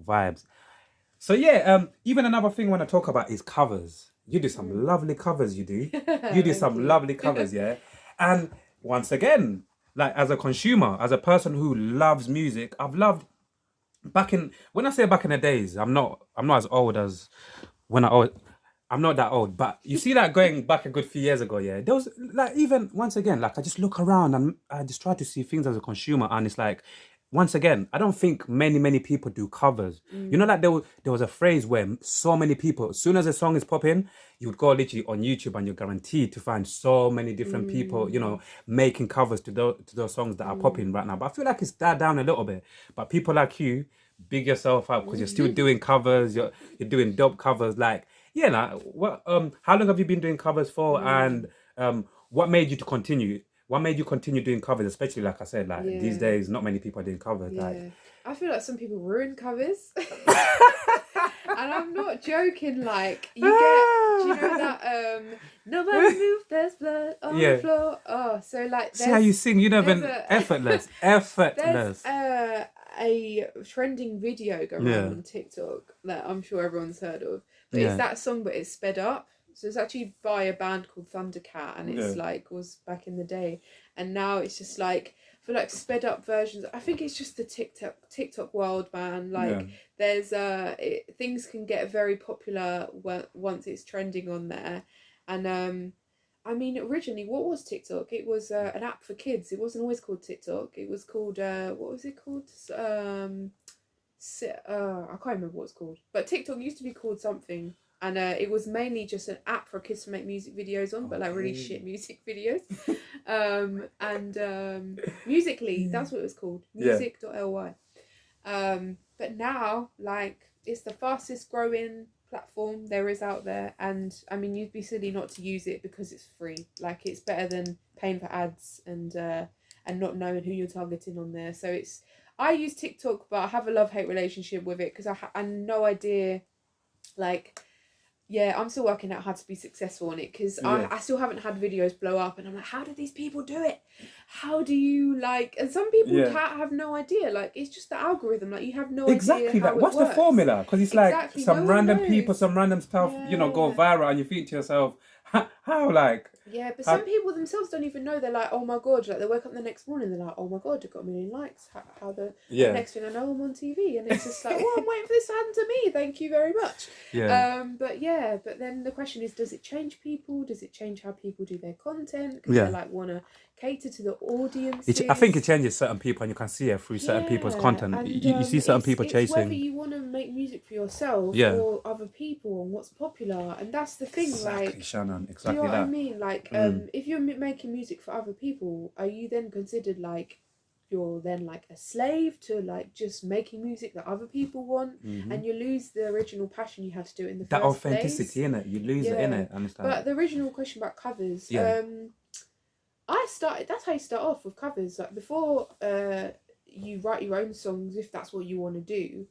Vibes. So yeah, even another thing I want to talk about is covers. You do some lovely covers, you do. You do Thank some you. lovely covers, yeah. And once again, like as a consumer, as a person who loves music, I've loved back in when I say back in the days, I'm not as old as when I'm not that old, but you see that going back a good few years ago, yeah. There was like even once again, like I just look around and I just try to see things as a consumer, and it's like once again, I don't think many people do covers. You know, Mm, like there was a phrase where so many people, as soon as a song is popping, you would go literally on YouTube and you're guaranteed to find so many different people, mm, making covers to those songs that are popping mm. right now. But I feel like it's died down a little bit. But people like you, big yourself up because you're still doing covers. You're doing dope covers. Like, yeah, like, what how long have you been doing covers for? And Mm, what made you to continue? What made you continue doing covers? Especially like I said, like these yeah, days, not many people are doing covers. Like, yeah. I feel like some people ruin covers. And I'm not joking, like you get, do you know that nobody move, there's blood on the yeah. floor. Oh, so like See how you sing. You know, there's even a effortless, there's effortless. a trending video going around Yeah, on TikTok that I'm sure everyone's heard of. But it's yeah, that song but it's sped up. So it's actually by a band called Thundercat, and yeah, it's like was back in the day. And now it's just like for like sped up versions. I think it's just the TikTok world, man. yeah. Like there's things can get very popular once it's trending on there. And I mean, originally, what was TikTok? It was an app for kids. It wasn't always called TikTok. It was called what was it called? I can't remember what it's called. But TikTok used to be called something, and it was mainly just an app for kids to make music videos on, but like really Okay. shit music videos. And Musically, that's what it was called. Yeah. Music.ly. But now, like, it's the fastest growing platform there is out there, and I mean, you'd be silly not to use it because it's free. Like, it's better than paying for ads and not knowing who you're targeting on there. So it's I use TikTok, but I have a love hate relationship with it because I no idea like yeah, I'm still working out how to be successful on it because Yeah. I still haven't had videos blow up, and I'm like, how do these people do it? How do you like? And some people Yeah. can't have no idea. Like it's just the algorithm. Like you have no idea Exactly. Like, how it what's the works. formula? Because it's like Exactly, no some one random people, knows. some random stuff, go Yeah. viral, and you think to yourself, how, like, Yeah, but how, some people themselves don't even know. They're like, oh my god! Like they wake up the next morning, they're like, oh my god, I got a million likes. How the and yeah, next thing I know, I'm on TV, and it's just like, well, I'm waiting for this to happen to me. Thank you very much. yeah, But yeah, but then the question is, does it change people? Does it change how people do their content? Because they yeah. like want to cater to the I think it audiences. changes certain people, and you can see it through certain people's Yeah, content. and You see certain people it's whether chasing. you want to make music for yourself Yeah, or other people and what's popular, and that's the thing. exactly, Like Shannon. do you know Exactly what I that. mean? Like, Mm. if you're making music for other people, are you then considered like you're then like a slave to like just making music that other people want, Hmm. and you lose the original passion you had to do it in the That first authenticity place? in it, you lose it in Yeah, it. Understand? but the original question about covers, Yeah, I started. That's how you start off with covers. Like before, you write your own songs if that's what you want to do.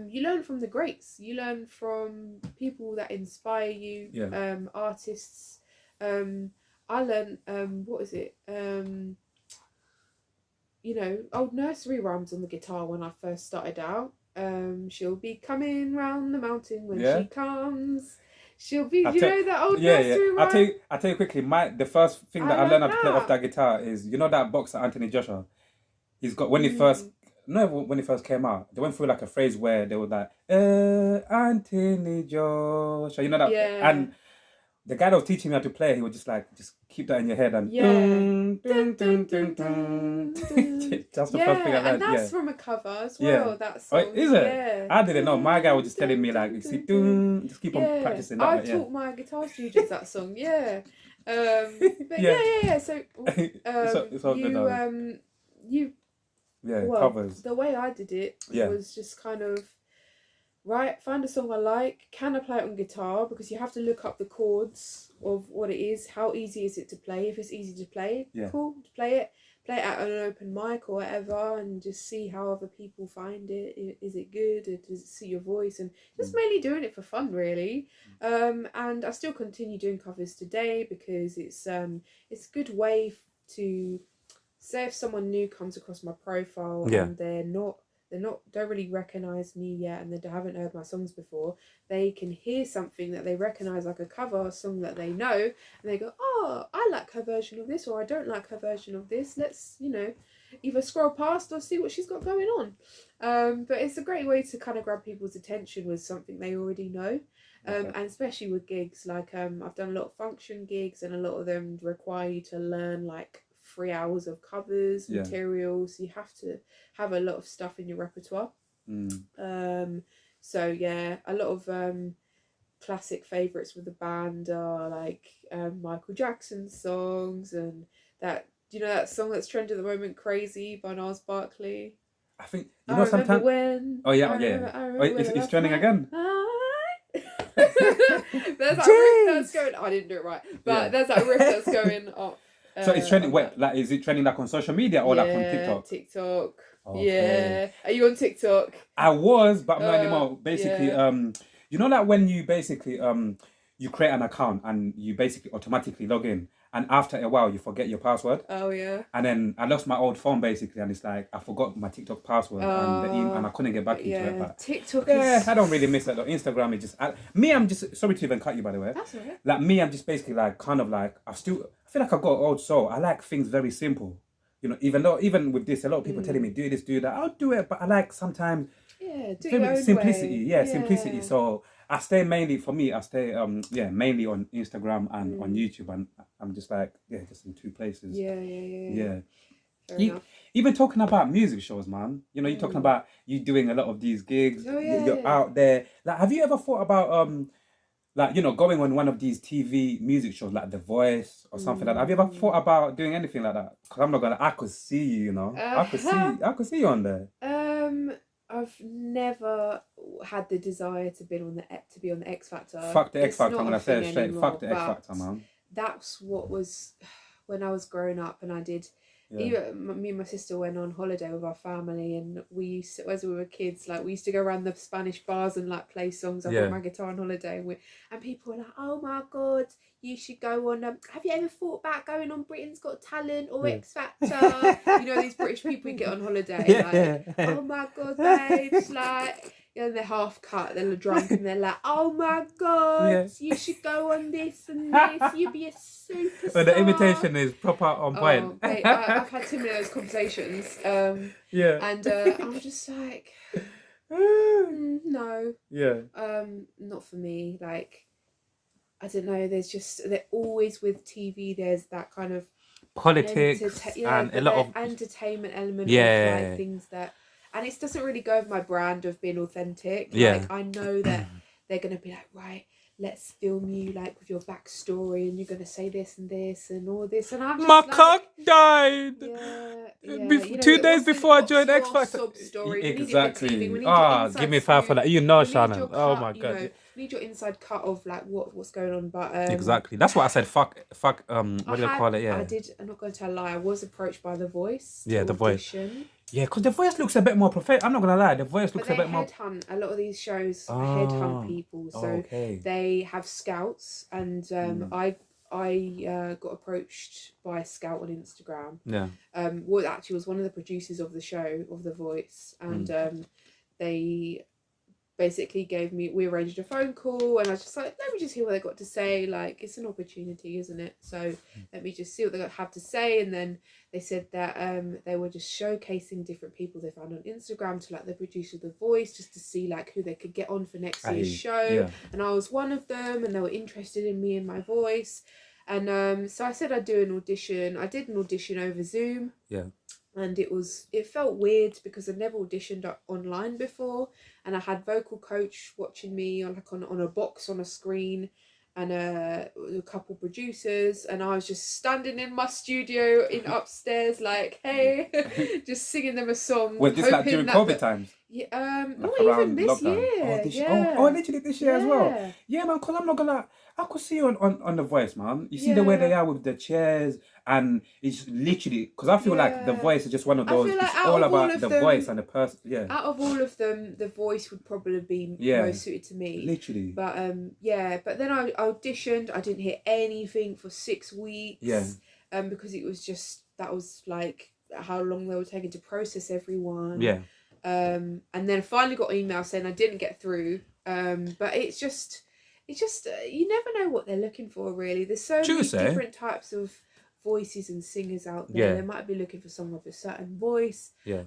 You learn from the greats. You learn from people that inspire you. yeah. Artists. Um, I learned. What is it? Old nursery rhymes on the guitar when I first started out. She'll be coming round the mountain when Yeah. she comes. She'll be. I You tell, know that old yeah, yeah. nursery I'll tell rhyme. you. I'll tell you quickly. The first thing I that I learned learned how to play off that. that guitar is that boxer Anthony Joshua. He's got when he first Mm, no when he first came out, they went through like a phrase where they were like, Anthony Joshua, that, yeah. and the guy that was teaching me how to play, he would just keep that in your head and Yeah. Dun, dun dun, dun dun dun, dun. dun, dun. That's the first thing I Yeah, and learned. that's Yeah, from a cover as yeah. well, that Oh, song. is it? Yeah. I didn't know. My guy was Dun, just telling dun, me like, dun, you see, dun, dun. just keep on Yeah. practicing that. I But yeah, taught my guitar students that song, yeah. But yeah. yeah. So It's all good you though. you Yeah, well, covers. the way I did it Yeah, was just kind of right, find a song I like. Can I play it on guitar? Because you have to look up the chords of what it is. How easy is it to play? If it's easy to play, yeah. cool, play it. Play it at an open mic or whatever, and just see how other people find it. Is it good? Does it suit your voice? And just Mm. mainly doing it for fun, really. And I still continue doing covers today because it's a good way to say if someone new comes across my profile Yeah, and they're not don't really recognize me yet, and they haven't heard my songs before, they can hear something that they recognize, like a cover song that they know, and they go, oh, I like her version of this, or I don't like her version of this. Let's, either scroll past or see what she's got going on. But it's a great way to kind of grab people's attention with something they already know. And especially with gigs, like I've done a lot of function gigs, and a lot of them require you to learn like 3 hours of covers, materials. You have to have a lot of stuff in your repertoire. So yeah, a lot of classic favourites with the band are like Michael Jackson songs, and that, that song that's trending at the moment, Crazy by Nas Barkley. I think Remember sometimes. when. Oh yeah, I remember when it's trending again. There's that riff that's going. I didn't do it right, but there's that riff that's going on. So it's trending. Wait, like, is it trending like on social media or like on TikTok? TikTok. Okay. Yeah. Are you on TikTok? I was, but I'm not anymore. Basically, like when you basically you create an account and you basically automatically log in, and after a while you forget your password. Oh yeah. And then I lost my old phone basically, and it's like I forgot my TikTok password and I couldn't get back into it. But TikTok. I don't really miss it though. Instagram is just I'm just sorry to even cut you, by the way. That's alright. Like me, I'm just basically like kind of like I feel like I've got an old soul. I like things very simple. Even with this, a lot of people telling me do this, do that. I'll do it, but I like sometimes simplicity. Way. Simplicity. So I stay mainly mainly on Instagram and on YouTube, and I'm just like just in two places. Yeah. Even talking about music shows, man. You're talking about you doing a lot of these gigs. You're out there. Like, have you ever thought about like going on one of these TV music shows like The Voice or something like that? Have you ever thought about doing anything like that? Because I'm not gonna. I could see you. I could see you on there. I've never had the desire to be on the X Factor. Fuck the X Factor. I'm gonna say it straight. Fuck the X Factor, man. That's what was when I was growing up, and I did. Even me and my sister went on holiday with our family, and we used to, as we were kids, like we used to go around the Spanish bars and like play songs. I brought my guitar on holiday, and people were like, "Oh my god, you should go on. Have you ever thought about going on Britain's Got Talent or X Factor?" These British people get on holiday, like, "Oh my god, babes!" Like, they're half cut, they're drunk, and they're like, "Oh my god, you should go on this and this. You'd be a superstar." But the invitation is proper on point. I've had too many of those conversations. And I'm just like, no. Not for me. Like, I don't know. They're always with TV. There's that kind of politics and a lot of entertainment element of like things that. And it doesn't really go with my brand of being authentic. Like, I know that they're going to be like, right, let's film you like with your backstory, and you're going to say this and all this. And I'm just my cock died. 2 days before I joined X Factor. Exactly. Give me 5 for that. Shannon. Oh my god. Need your inside cut of like what's going on, but exactly. That's what I said. Fuck. What do you call it? Yeah. I'm not going to tell a lie. I was approached by The Voice. The Voice. Yeah, because The Voice looks a bit more professional. I'm not gonna lie. The Voice looks a bit more. Headhunt. A lot of these shows headhunt people, so they have scouts, and I got approached by a scout on Instagram. What actually was one of the producers of the show of The Voice, and they basically we arranged a phone call, and I was just like, let me just hear what they got to say. Like, it's an opportunity, isn't it? So let me just see what they have to say. And then they said that they were just showcasing different people they found on Instagram to like the producer of The Voice, just to see like who they could get on for next year's show. And I was one of them, and they were interested in me and my voice. And so I said I'd do an audition. I did an audition over Zoom. And it felt weird because I'd never auditioned online before, and I had vocal coach watching me on a box on a screen, and a couple producers, and I was just standing in my studio upstairs like, hey, just singing them a song. Was this like during COVID times? Yeah, not even this year. Literally this year as well. Yeah, man, because I'm not gonna. I could see you on The Voice, man. You see the way they are with the chairs, and it's literally because I feel like The Voice is just one of those. Like it's all about the voice and the person. Yeah. Out of all of them, The Voice would probably be most suited to me. Literally. But but then I auditioned. I didn't hear anything for 6 weeks. Because it was just that was like how long they were taking to process everyone. And then finally got an email saying I didn't get through. But it's just you never know what they're looking for, really. There's so True, many say. different types of voices and singers out there. Yeah. They might be looking for someone with a certain voice. Yeah.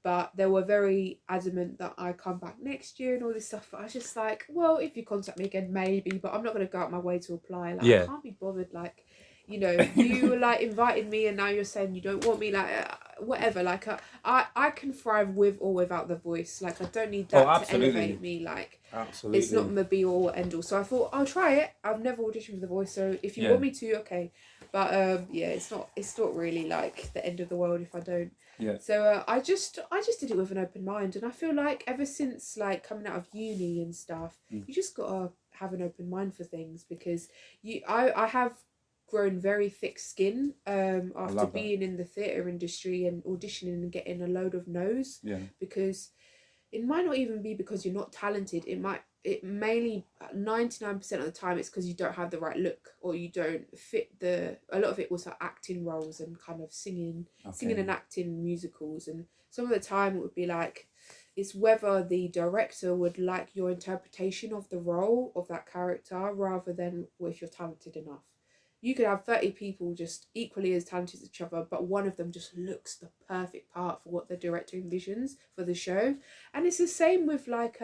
But they were very adamant that I come back next year and all this stuff. But I was just like, well, if you contact me again, maybe. But I'm not going to go out my way to apply. Like, Yeah. I can't be bothered. Like, you know, you like invited me and now you're saying you don't want me. Like, whatever. Like, I can thrive with or without the voice. Like, I don't need that to elevate me. Like, absolutely, it's not the be all end all. So I thought I'll try it. I've never auditioned for the voice, so if you want me to, okay. But yeah, it's not really like the end of the world if I don't. Yeah. So I just did it with an open mind, and I feel like ever since like coming out of uni and stuff, you just gotta have an open mind for things, because I have grown very thick skin after being in the theatre industry and auditioning and getting a load of no's. Yeah. Because it might not even be because you're not talented. It mainly 99% of the time it's because you don't have the right look, or you don't fit a lot of it was like acting roles and kind of singing and acting musicals, and some of the time it would be like it's whether the director would like your interpretation of the role of that character rather than if you're talented enough. You could have 30 people just equally as talented as each other, but one of them just looks the perfect part for what the director envisions for the show. And it's the same with like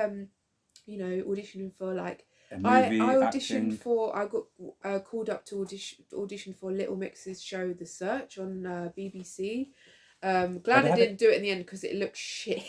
you know, auditioning for like I auditioned for I got called up to audition for Little Mix's show The Search on BBC. Glad I didn't do it in the end because it looked shit.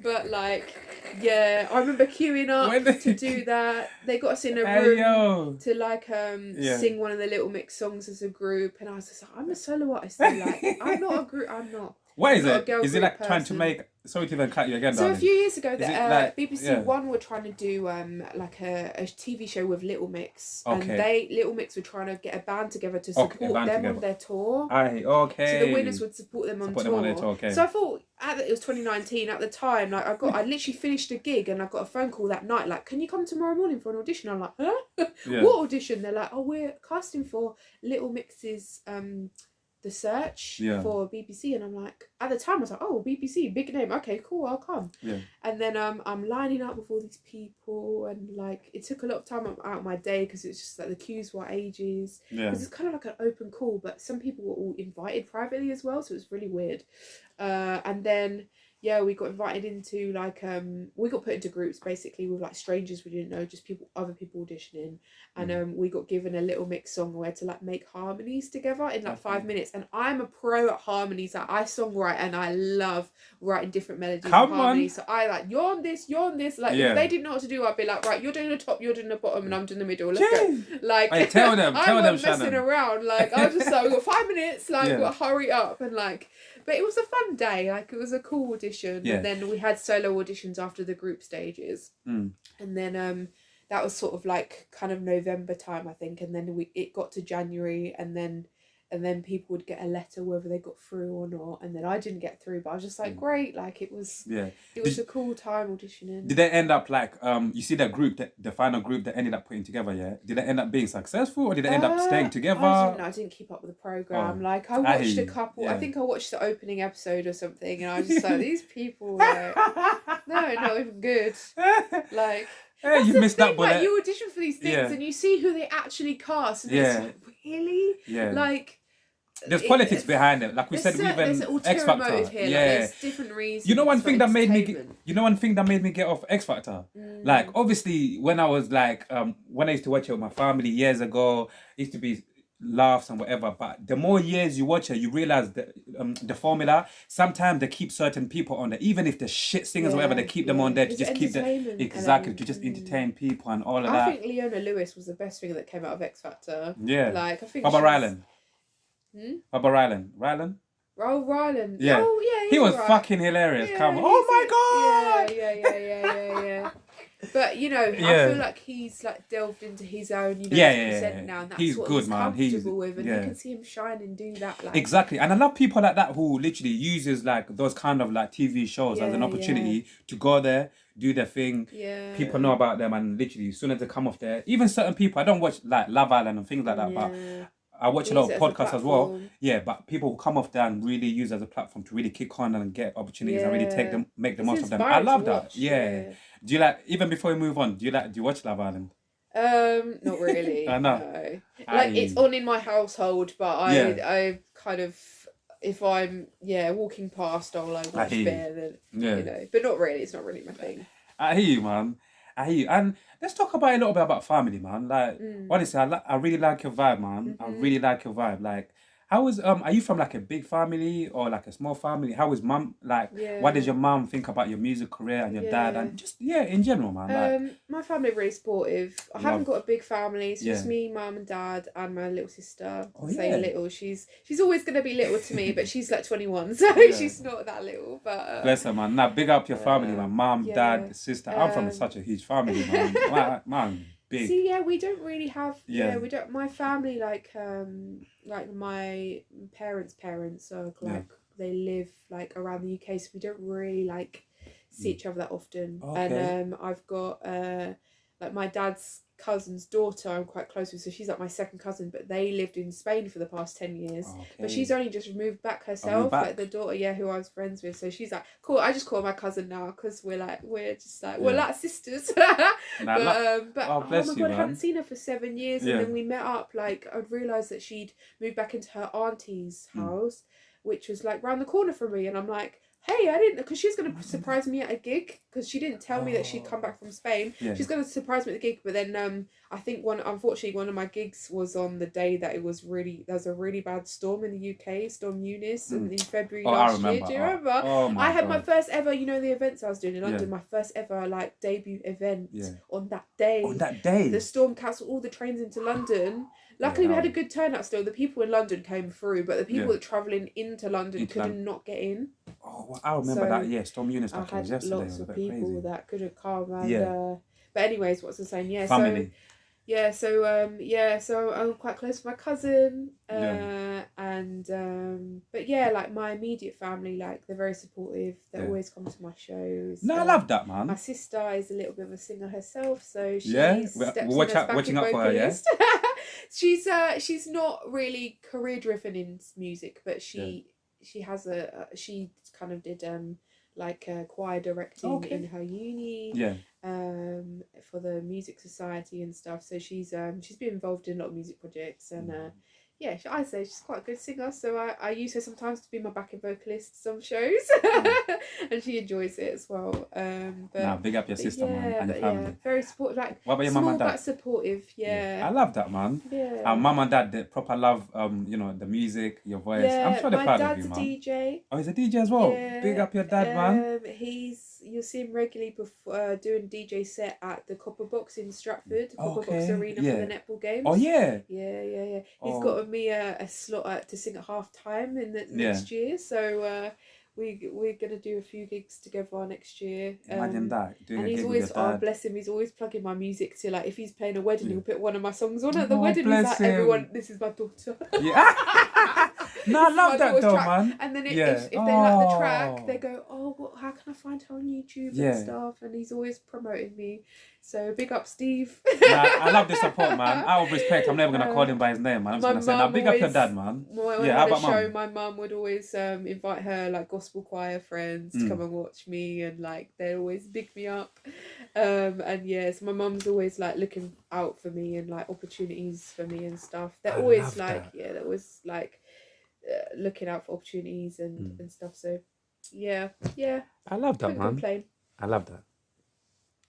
But like, yeah, I remember queuing up to do that. They got us in a room to like sing one of the Little Mix songs as a group, and I was just like, I'm a solo artist. Like, I'm not a group. I'm not. What is it? Is it like person. Trying to make? Sorry to even cut you again. So darling. A few years ago, like, BBC One were trying to do like a TV show with Little Mix, and Little Mix were trying to get a band together to support them on their tour. So the winners would support them on tour. So I thought it was 2019 at the time. Like I literally finished a gig and I got a phone call that night. Like, can you come tomorrow morning for an audition? I'm like, huh? What audition? They're like, oh, we're casting for Little Mix's The Search for BBC, and I'm like, at the time I was like, oh, BBC, big name, okay, cool, I'll come. And then I'm lining up with all these people, and like it took a lot of time out of my day because it's just like the queues were ages. Because it's kind of like an open call, but some people were all invited privately as well, so it was really weird. And then we got invited into like we got put into groups basically with like strangers we didn't know, just other people auditioning, and we got given a Little Mix song where to like make harmonies together in like 5 minutes, and I'm a pro at harmonies. Like, I songwrite and I love writing different melodies and harmonies. So I like you're on this, like if they didn't know what to do, I'd be like, right, you're doing the top, you're doing the bottom, and I'm doing the middle. Let's go. Like, hey, tell them, messing Shannon. around. Like I was just like, we got 5 minutes, like we've got to hurry up, and like. But it was a fun day. Like, it was a cool audition. And then we had solo auditions after the group stages. And then that was sort of like kind of November time, I think. And then it got to January, and then people would get a letter whether they got through or not. And then I didn't get through, but I was just like, great. Like, it was a cool time auditioning. Did they end up like you see that group, the final group that ended up putting together? Did they end up being successful, or did they end up staying together? I didn't keep up with the program. Like, I watched a couple. I think I watched the opening episode or something, and I was just like, these people, like, no, not even good. Like. Hey, you missed that, like, you audition for these things and you see who they actually cast, and it's like, really? Like, there's politics behind it. Like we said, even X Factor. Here. Like, there's different reasons. You know one thing that made me get off X Factor. Like, obviously, when I was like when I used to watch it with my family years ago, it used to be laughs and whatever, but the more years you watch it, you realize the formula. Sometimes they keep certain people on there, even if they're shit singers or whatever, they keep them on there to just keep them to just entertain people and all of that. I think Leona Lewis was the best thing that came out of X Factor. Like, I think Baba Rylan. Baba Rylan. Oh, Rylan. Yeah. Oh, yeah. He was fucking hilarious. Come on. Oh my god. Yeah. But you know, I feel like he's like delved into his own, now, and that's he's what good, he's man. Comfortable with, and you can see him shine and do that. Like. Exactly, and I love people like that who literally uses like those kind of like TV shows as an opportunity to go there, do their thing. Yeah. People know about them, and literally as soon as they come off there, even certain people, I don't watch like Love Island and things like that, but I watch a Use lot it of as a podcasts as well. platform. Yeah, but people come off there and really use it as a platform to really kick on and get opportunities and really make the It's most of them. I inspiring to love that. watch. Yeah. Do you like, even before we move on, do you watch Love Island? Not really. I know. No. Like it's Aye. on in my household, but Yeah. I kind of, if I'm walking past, I'll like I watch hear you. Bear, then Yeah. but not really. It's not really my thing. I hear you, man. I hear you. And let's talk about a little bit about family, man. Like, honestly, I really like your vibe, man. I really like your vibe. Like, how is are you from like a big family or like a small family? How is mum like? What does Yeah. your mum think about your music career and your dad Yeah. and just in general, man? Like, My family are really supportive. I haven't love. got a big family. It's just Yeah. me, mum, and dad, and my little sister. Oh, I say yeah. little. She's always gonna be little to me, but she's like 21, so Yeah. she's not that little. But Bless her, man. Now, big up your family, man. Mum, yeah. dad, sister. I'm from such a huge family, man. Man, big. See, yeah, we don't really have. Yeah. We don't. My family, like my parents are like they live like around the UK, so we don't really like see each other that often. Okay. And I've got like my dad's cousin's daughter I'm quite close with, so she's like my second cousin, but they lived in Spain for the past 10 years. Okay. But she's only just moved back herself, like the daughter, who I was friends with. So she's like, cool, I just call her my cousin now because we're like sisters. But oh my god, I hadn't seen her for 7 years, and then we met up. Like I'd realised that she'd moved back into her auntie's house, which was like round the corner from me, and I'm like, hey, I didn't, because she was going to surprise me at a gig, because she didn't tell me that she'd come back from Spain. She's going to surprise me at the gig, but then I think unfortunately one of my gigs was on the day that there was a really bad storm in the UK, Storm Eunice, in February last year. Do you remember? I had my first ever, the events I was doing in London, my first ever like debut event on that day. On that day? The storm cancelled all the trains into London. Luckily, we had a good turnout still. The people in London came through, but the people travelling into London couldn't not get in. Oh, well, I remember that. Yeah, Storm Eunice. I had lots of people crazy. that couldn't come. And, but anyways, what's the saying? Yeah, family. So I'm quite close with my cousin. But yeah, like my immediate family, like they're very supportive. They always come to my shows. No, I love that, man. My sister is a little bit of a singer herself, so she watching out for her. Yeah. She's not really career driven in music, but she has she kind of did like choir directing in her uni for the music society and stuff, so she's been involved in a lot of music projects, and I'd say she's quite a good singer, so I use her sometimes to be my backing vocalist some shows. And she enjoys it as well. But big up your sister, man, and your family. Very supportive. Like, what about your mum and dad? But supportive. I love that, man. Mum and dad, they proper love the music, your voice. I'm sure they're proud of you, man. My dad's a DJ. Oh, he's a DJ as well. Big up your dad, man. You'll see him regularly before doing DJ set at the Copper Box in Stratford, Copper Box Arena for the netball games. Oh yeah. Yeah. He's got me a slot to sing at half time in the next year, so we're gonna do a few gigs together next year. Imagine that. And he's always, bless him, he's always plugging my music to, like, if he's playing a wedding, he'll put one of my songs on at the wedding. He's like, everyone, this is my daughter. Yeah. No, I love that though, track. man. And then if they like the track, they go, how can I find her on YouTube and stuff? And he's always promoting me. So big up, Steve. I love the support, man. Out of respect, I'm never gonna call him by his name, man. I'm just gonna say, big up your dad, man. How about mum? My mum would always invite her like gospel choir friends to come and watch me, and like they always big me up. So my mum's always like looking out for me and like opportunities for me and stuff. They're always like looking out for opportunities and stuff. So yeah. I love that, man. Complain. I love that.